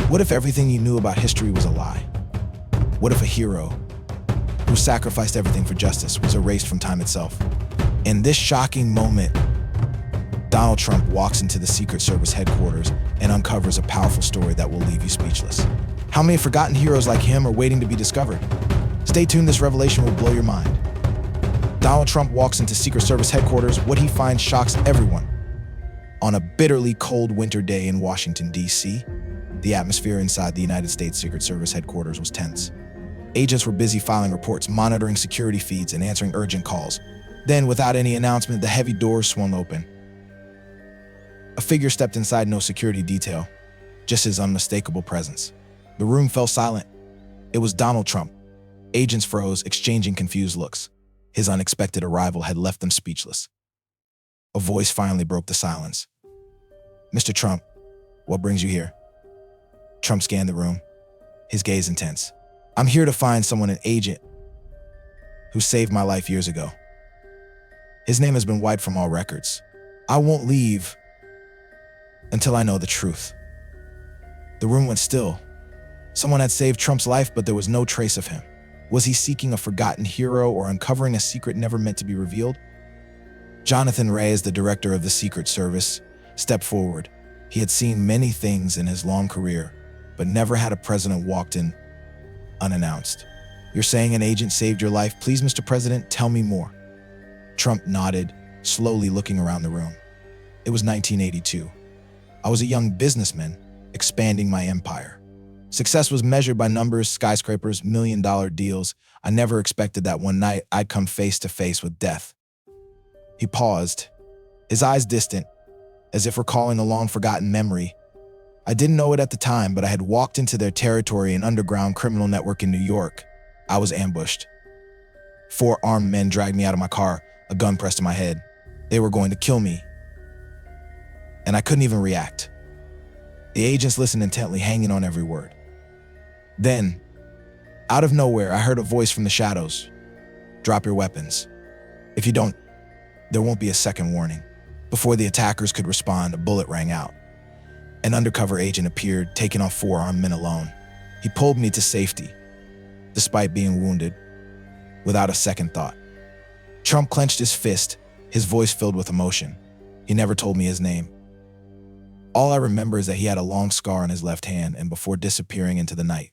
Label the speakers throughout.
Speaker 1: What if everything you knew about history was a lie? What if a hero who sacrificed everything for justice was erased from time itself? In this shocking moment, Donald Trump walks into the Secret Service headquarters and uncovers a powerful story that will leave you speechless. How many forgotten heroes like him are waiting to be discovered? Stay tuned, this revelation will blow your mind. Donald Trump walks into Secret Service headquarters. What he finds shocks everyone. On a bitterly cold winter day in Washington, D.C., the atmosphere inside the United States Secret Service headquarters was tense. Agents were busy filing reports, monitoring security feeds, and answering urgent calls. Then, without any announcement, the heavy doors swung open. A figure stepped inside, no security detail, just his unmistakable presence. The room fell silent. It was Donald Trump. Agents froze, exchanging confused looks. His unexpected arrival had left them speechless. A voice finally broke the silence. "Mr. Trump, what brings you here?" Trump scanned the room, his gaze intense. "I'm here to find someone, an agent, who saved my life years ago. His name has been wiped from all records. I won't leave until I know the truth." The room went still. Someone had saved Trump's life, but there was no trace of him. Was he seeking a forgotten hero or uncovering a secret never meant to be revealed? Jonathan Reyes, the director of the Secret Service, stepped forward. He had seen many things in his long career, but never had a president walked in unannounced. "You're saying an agent saved your life? Please, Mr. President, tell me more." Trump nodded, slowly looking around the room. "It was 1982. I was a young businessman, expanding my empire. Success was measured by numbers, skyscrapers, million-dollar deals. I never expected that one night I'd come face to face with death." He paused, his eyes distant, as if recalling a long-forgotten memory. "I didn't know it at the time, but I had walked into their territory, an underground criminal network in New York. I was ambushed. 4 armed men dragged me out of my car, a gun pressed to my head. They were going to kill me, and I couldn't even react." The agents listened intently, hanging on every word. Then, out of nowhere, I heard a voice from the shadows. "Drop your weapons. If you don't, there won't be a second warning." Before the attackers could respond, a bullet rang out. An undercover agent appeared, taking on 4 armed men alone. He pulled me to safety, despite being wounded, without a second thought. Trump clenched his fist, his voice filled with emotion. He never told me his name. All I remember is that he had a long scar on his left hand, and before disappearing into the night,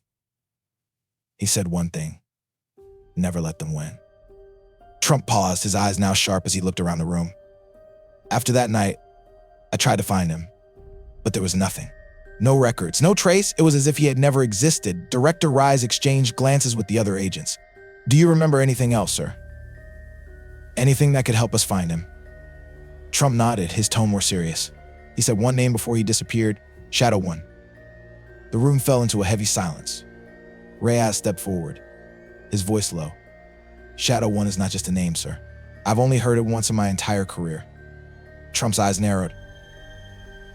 Speaker 1: he said one thing: "Never let them win." Trump paused, his eyes now sharp as he looked around the room. After that night, I tried to find him, but there was nothing. No records, no trace. It was as if he had never existed. Director Reyes exchanged glances with the other agents. "Do you remember anything else, sir? Anything that could help us find him?" Trump nodded, his tone more serious. He said one name before he disappeared: Shadow One. The room fell into a heavy silence. Reyes stepped forward, his voice low. "Shadow One is not just a name, sir. I've only heard it once in my entire career." Trump's eyes narrowed.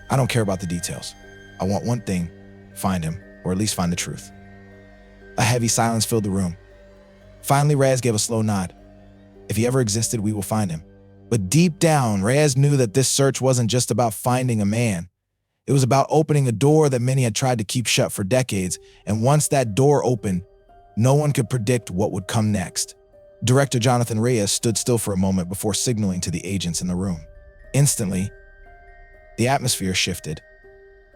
Speaker 1: "I don't care about the details. I want one thing: find him, or at least find the truth." A heavy silence filled the room. Finally, Reyes gave a slow nod. "If he ever existed, we will find him." But deep down, Reyes knew that this search wasn't just about finding a man. It was about opening a door that many had tried to keep shut for decades, and once that door opened, no one could predict what would come next. Director Jonathan Reyes stood still for a moment before signaling to the agents in the room. Instantly, the atmosphere shifted.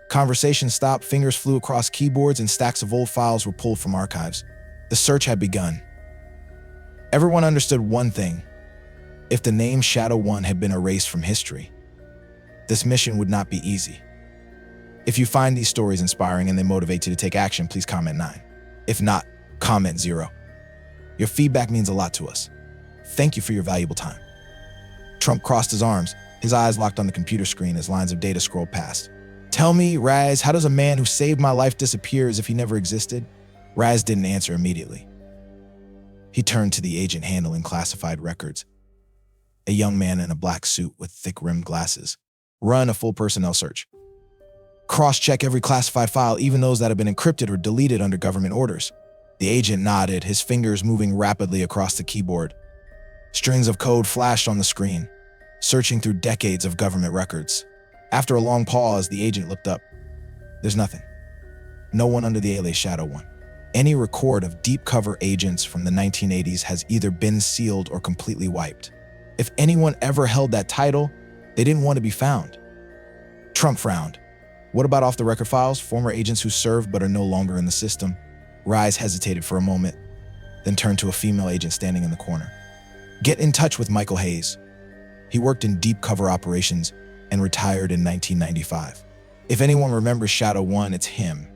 Speaker 1: Conversation stopped, fingers flew across keyboards, and stacks of old files were pulled from archives. The search had begun. Everyone understood one thing: if the name Shadow One had been erased from history, this mission would not be easy. If you find these stories inspiring and they motivate you to take action, please comment 9. If not, comment 0. Your feedback means a lot to us. Thank you for your valuable time. Trump crossed his arms, his eyes locked on the computer screen as lines of data scrolled past. "Tell me, Reyes, how does a man who saved my life disappear as if he never existed?" Reyes didn't answer immediately. He turned to the agent handling classified records, a young man in a black suit with thick-rimmed glasses. "Run a full personnel search. Cross-check every classified file, even those that have been encrypted or deleted under government orders." The agent nodded, his fingers moving rapidly across the keyboard. Strings of code flashed on the screen, searching through decades of government records. After a long pause, the agent looked up. "There's nothing." No one under the alias Shadow One. Any record of deep cover agents from the 1980s has either been sealed or completely wiped. If anyone ever held that title, they didn't want to be found. Trump frowned. What about off-the-record files, former agents who served but are no longer in the system? Rise hesitated for a moment, then turned to a female agent standing in the corner. Get in touch with Michael Hayes. He worked in deep cover operations and retired in 1995. If anyone remembers Shadow One, it's him.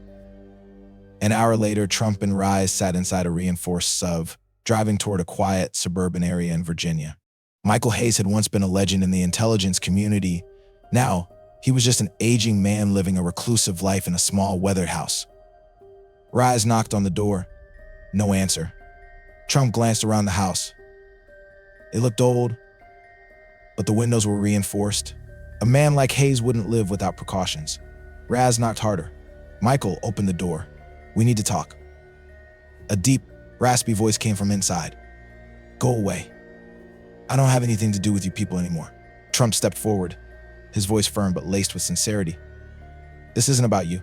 Speaker 1: An hour later, Trump and Rise sat inside a reinforced SUV, driving toward a quiet suburban area in Virginia. Michael Hayes had once been a legend in the intelligence community. Now, he was just an aging man living a reclusive life in a small weathered house. Rise knocked on the door. No answer. Trump glanced around the house. It looked old, but the windows were reinforced. A man like Hayes wouldn't live without precautions. Raz knocked harder. Michael opened the door. We need to talk. A deep, raspy voice came from inside. Go away. I don't have anything to do with you people anymore. Trump stepped forward, his voice firm but laced with sincerity. This isn't about you.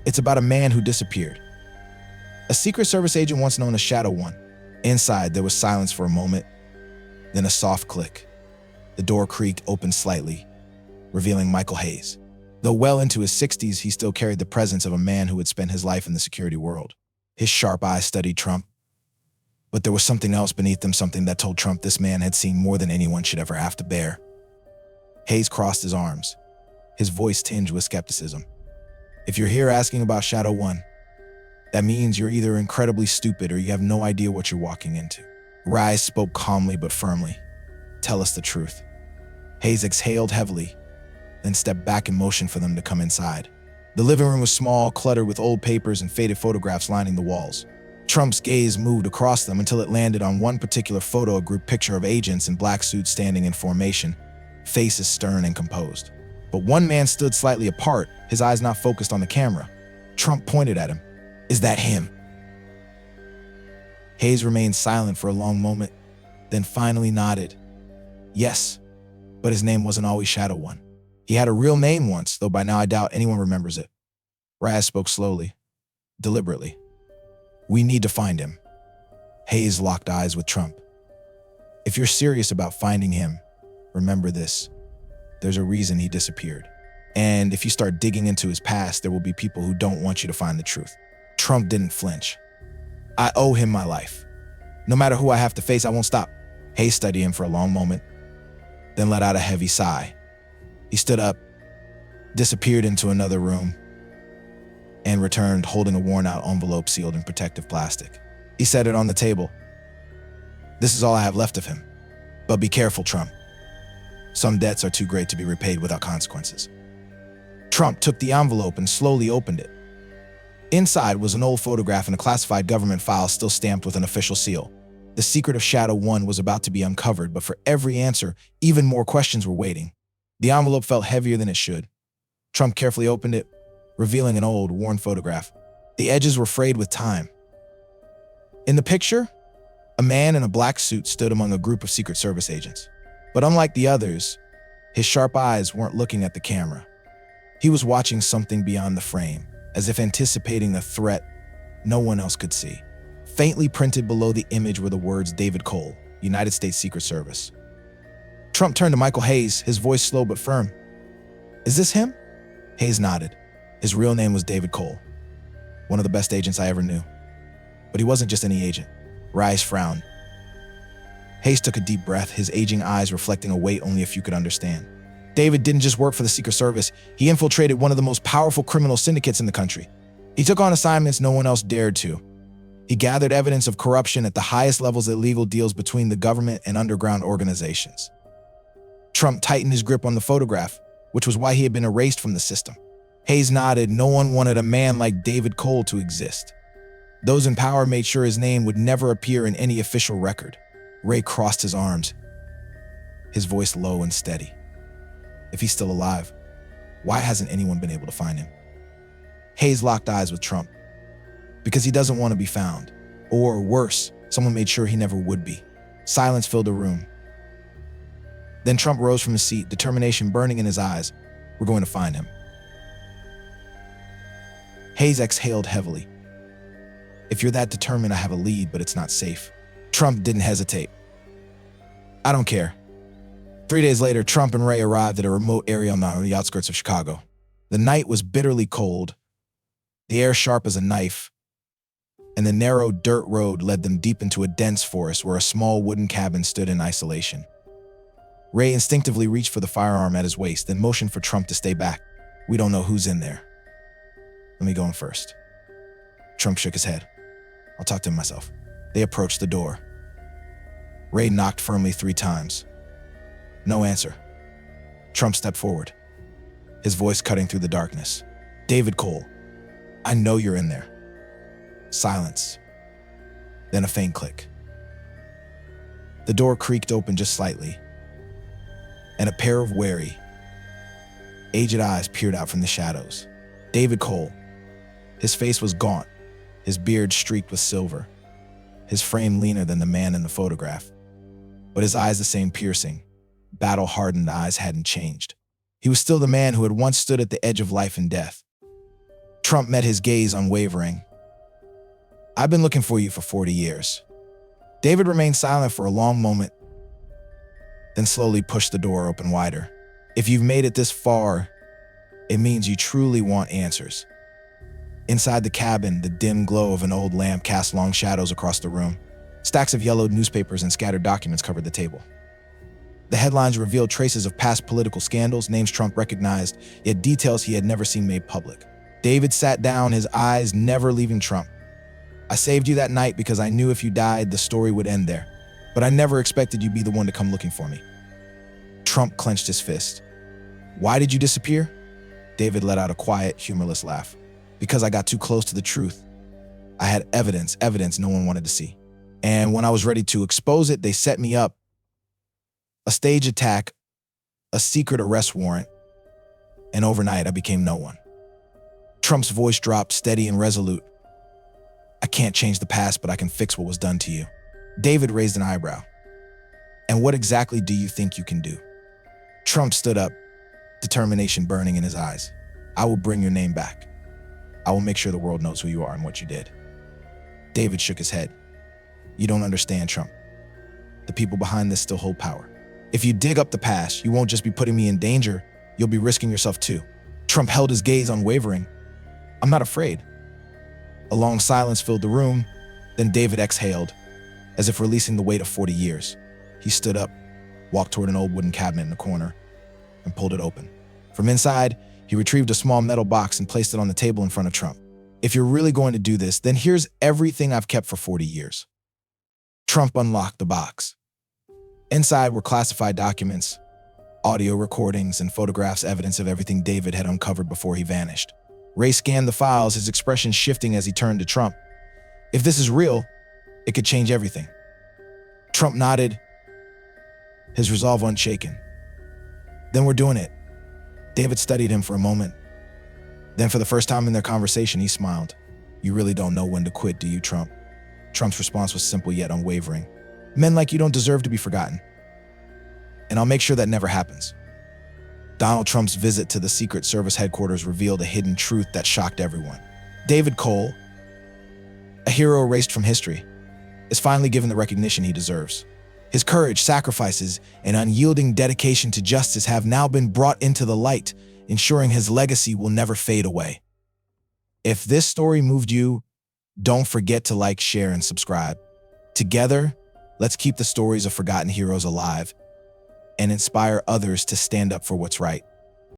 Speaker 1: It's about a man who disappeared. A Secret Service agent once known as Shadow One. Inside, there was silence for a moment, then a soft click. The door creaked open slightly, revealing Michael Hayes. Though well into his 60s, he still carried the presence of a man who had spent his life in the security world. His sharp eyes studied Trump. But there was something else beneath them, something that told Trump this man had seen more than anyone should ever have to bear. Hayes crossed his arms, his voice tinged with skepticism. If you're here asking about Shadow One, that means you're either incredibly stupid or you have no idea what you're walking into. Rise spoke calmly but firmly. Tell us the truth. Hayes exhaled heavily, then stepped back and motioned for them to come inside. The living room was small, cluttered with old papers and faded photographs lining the walls. Trump's gaze moved across them until it landed on one particular photo, a group picture of agents in black suits standing in formation, faces stern and composed. But one man stood slightly apart, his eyes not focused on the camera. Trump pointed at him. Is that him? Hayes remained silent for a long moment, then finally nodded. Yes, but his name wasn't always Shadow One. He had a real name once, though by now I doubt anyone remembers it. Raz spoke slowly, deliberately. We need to find him. Hayes locked eyes with Trump. If you're serious about finding him, remember this. There's a reason he disappeared. And if you start digging into his past, there will be people who don't want you to find the truth. Trump didn't flinch. I owe him my life. No matter who I have to face, I won't stop. Hayes studied him for a long moment, then let out a heavy sigh. He stood up, disappeared into another room, and returned holding a worn-out envelope sealed in protective plastic. He set it on the table. This is all I have left of him. But be careful, Trump. Some debts are too great to be repaid without consequences. Trump took the envelope and slowly opened it. Inside was an old photograph and a classified government file still stamped with an official seal. The secret of Shadow One was about to be uncovered, but for every answer, even more questions were waiting. The envelope felt heavier than it should. Trump carefully opened it, revealing an old, worn photograph. The edges were frayed with time. In the picture, a man in a black suit stood among a group of Secret Service agents. But unlike the others, his sharp eyes weren't looking at the camera. He was watching something beyond the frame, as if anticipating a threat no one else could see. Faintly printed below the image were the words David Cole, United States Secret Service. Trump turned to Michael Hayes, his voice slow but firm. Is this him? Hayes nodded. His real name was David Cole, one of the best agents I ever knew. But he wasn't just any agent. Rise frowned. Hayes took a deep breath, his aging eyes reflecting a weight only a few could understand. David didn't just work for the Secret Service, he infiltrated one of the most powerful criminal syndicates in the country. He took on assignments no one else dared to. He gathered evidence of corruption at the highest levels of legal deals between the government and underground organizations. Trump tightened his grip on the photograph, which was why he had been erased from the system. Hayes nodded. No one wanted a man like David Cole to exist. Those in power made sure his name would never appear in any official record. Ray crossed his arms, his voice low and steady. If he's still alive, why hasn't anyone been able to find him? Hayes locked eyes with Trump. Because he doesn't want to be found. Or worse, someone made sure he never would be. Silence filled the room. Then Trump rose from his seat, determination burning in his eyes. We're going to find him. Hayes exhaled heavily. If you're that determined, I have a lead, but it's not safe. Trump didn't hesitate. I don't care. 3 days later, Trump and Ray arrived at a remote area on the outskirts of Chicago. The night was bitterly cold, the air sharp as a knife, and the narrow dirt road led them deep into a dense forest where a small wooden cabin stood in isolation. Ray instinctively reached for the firearm at his waist, then motioned for Trump to stay back. We don't know who's in there. Let me go in first. Trump shook his head. I'll talk to him myself. They approached the door. Ray knocked firmly 3 times. No answer. Trump stepped forward, his voice cutting through the darkness. David Cole, I know you're in there. Silence. Then a faint click. The door creaked open just slightly, and a pair of wary, aged eyes peered out from the shadows. David Cole. His face was gaunt, his beard streaked with silver, his frame leaner than the man in the photograph, but his eyes the same piercing, battle-hardened eyes hadn't changed. He was still the man who had once stood at the edge of life and death. Trump met his gaze unwavering. I've been looking for you for 40 years. David remained silent for a long moment, then slowly pushed the door open wider. If you've made it this far, it means you truly want answers. Inside the cabin, the dim glow of an old lamp cast long shadows across the room. Stacks of yellowed newspapers and scattered documents covered the table. The headlines revealed traces of past political scandals, names Trump recognized, yet details he had never seen made public. David sat down, his eyes never leaving Trump. I saved you that night because I knew if you died, the story would end there. But I never expected you'd be the one to come looking for me. Trump clenched his fist. Why did you disappear? David let out a quiet, humorless laugh. Because I got too close to the truth. I had evidence no one wanted to see. And when I was ready to expose it, they set me up. A stage attack, a secret arrest warrant, and overnight I became no one. Trump's voice dropped, steady and resolute. I can't change the past, but I can fix what was done to you. David raised an eyebrow. And what exactly do you think you can do? Trump stood up, determination burning in his eyes. I will bring your name back. I will make sure the world knows who you are and what you did. David shook his head. You don't understand, Trump. The people behind this still hold power. If you dig up the past, you won't just be putting me in danger, you'll be risking yourself too. Trump held his gaze unwavering. I'm not afraid. A long silence filled the room, then David exhaled, as if releasing the weight of 40 years. He stood up, walked toward an old wooden cabinet in the corner, and pulled it open. From inside, he retrieved a small metal box and placed it on the table in front of Trump. If you're really going to do this, then here's everything I've kept for 40 years. Trump unlocked the box. Inside were classified documents, audio recordings, and photographs, evidence of everything David had uncovered before he vanished. Ray scanned the files, his expression shifting as he turned to Trump. If this is real, it could change everything. Trump nodded, his resolve unshaken. Then we're doing it. David studied him for a moment. Then for the first time in their conversation, he smiled. You really don't know when to quit, do you, Trump? Trump's response was simple yet unwavering. Men like you don't deserve to be forgotten. And I'll make sure that never happens. Donald Trump's visit to the Secret Service headquarters revealed a hidden truth that shocked everyone. David Cole, a hero erased from history, is finally given the recognition he deserves. His courage, sacrifices, and unyielding dedication to justice have now been brought into the light, ensuring his legacy will never fade away. If this story moved you, don't forget to like, share, and subscribe. Together, let's keep the stories of forgotten heroes alive and inspire others to stand up for what's right.